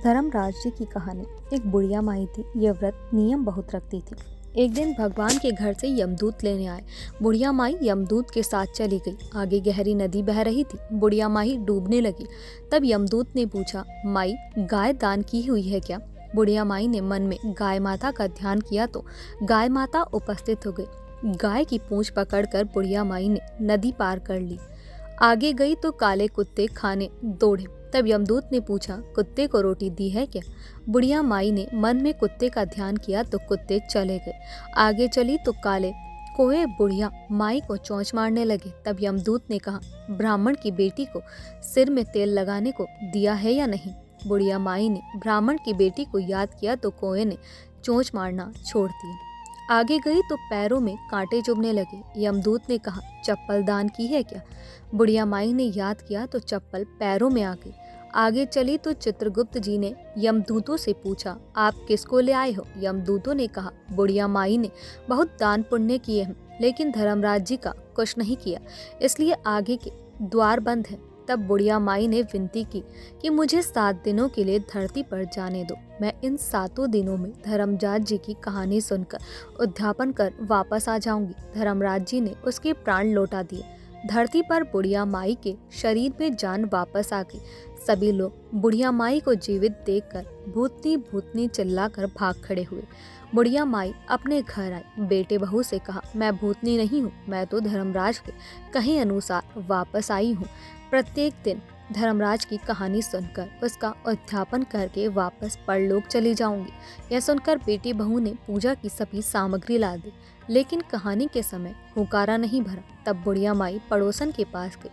धर्मराज जी की कहानी। एक बुढ़िया माई थी। यह व्रत नियम बहुत रखती थी। एक दिन भगवान के घर से यमदूत लेने आए। बुढ़िया माई यमदूत के साथ चली गई। आगे गहरी नदी बह रही थी। बुढ़िया माई डूबने लगी। तब यमदूत ने पूछा, माई गाय दान की हुई है क्या? बुढ़िया माई ने मन में गाय माता का ध्यान किया तो गाय माता उपस्थित हो गई। गाय की पूंछ पकड़कर बुढ़िया माई ने नदी पार कर ली। आगे गई तो काले कुत्ते खाने दौड़े। तब यमदूत ने पूछा, कुत्ते को रोटी दी है क्या? बुढ़िया माई ने मन में कुत्ते का ध्यान किया तो कुत्ते चले गए। आगे चली तो काले कोए बुढ़िया माई को चोंच मारने लगे। तब यमदूत ने कहा, ब्राह्मण की बेटी को सिर में तेल लगाने को दिया है या नहीं? बुढ़िया माई ने ब्राह्मण की बेटी को याद किया तो कोए ने चोंच मारना छोड़ दिया। आगे गई तो पैरों में कांटे चुभने लगे। यमदूत ने कहा, चप्पल दान की है क्या? बुढ़िया माई ने याद किया तो चप्पल पैरों में आ गई। आगे चली तो चित्रगुप्त जी ने यमदूतों से पूछा, आप किसको ले आए हो? यमदूतों ने कहा, बुढ़िया माई ने बहुत दान पुण्य किए हैं, लेकिन धर्मराज जी का कुछ नहीं किया, इसलिए आगे के द्वार बंद हैं। तब बुढ़िया माई ने विनती की कि मुझे 7 दिनों के लिए धरती पर जाने दो। मैं इन 7 दिनों में धर्मराज जी की कहानी सुनकर उद्यापन कर वापस आ जाऊंगी। धर्मराज जी ने उसके प्राण लौटा दिए। धरती पर बुढ़िया माई के शरीर में जान वापस आ गई। सभी लोग बुढ़िया माई को जीवित देखकर भूतनी भूतनी चिल्लाकर भाग खड़े हुए। बुढ़िया माई अपने घर आई। बेटे बहू से कहा, मैं भूतनी नहीं हूँ, मैं तो धर्मराज के कहे अनुसार वापस आई हूँ। प्रत्येक दिन धर्मराज की कहानी सुनकर उसका अध्यापन करके वापस परलोक चली जाऊंगी। यह सुनकर बेटी बहू ने पूजा की सभी सामग्री ला दी, लेकिन कहानी के समय हुंकारा नहीं भरा। तब बुढ़िया माई पड़ोसन के पास गई।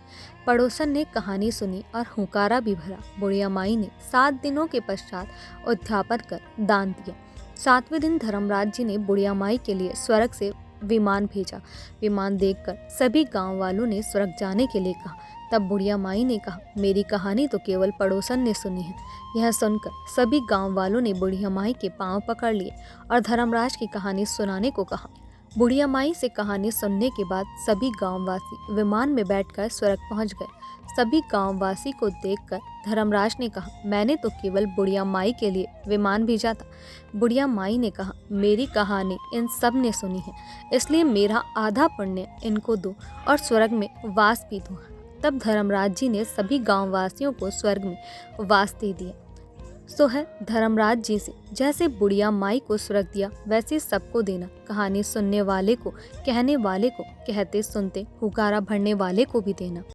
पड़ोसन ने कहानी सुनी और हुंकारा भी भरा। बुढ़िया माई ने 7 दिनों के पश्चात उद्यापन कर दान दिया। 7वें दिन धर्मराज जी ने बुढ़िया माई के लिए स्वर्ग से विमान भेजा। विमान देखकर सभी गांव वालों ने स्वर्ग जाने के लिए कहा। तब बुढ़िया माई ने कहा, मेरी कहानी तो केवल पड़ोसन ने सुनी है। यह सुनकर सभी गांव वालों ने बुढ़िया माई के पांव पकड़ लिए और धर्मराज की कहानी सुनाने को कहा। बुढ़िया माई से कहानी सुनने के बाद सभी गांववासी विमान में बैठकर स्वर्ग पहुंच गए। सभी गांववासी को देखकर धर्मराज ने कहा, मैंने तो केवल बुढ़िया माई के लिए विमान भेजा था। बुढ़िया माई ने कहा, मेरी कहानी इन सब ने सुनी है, इसलिए मेरा आधा पुण्य इनको दो और स्वर्ग में वास भी दो। तब धर्मराज जी ने सभी गांववासियों को स्वर्ग में वास दे दिया। सो है धर्मराज जी से जैसे बुढ़िया माई को स्वर्ग दिया, वैसे सबको देना। कहानी सुनने वाले को, कहने वाले को, कहते सुनते हुकारा भरने वाले को भी देना।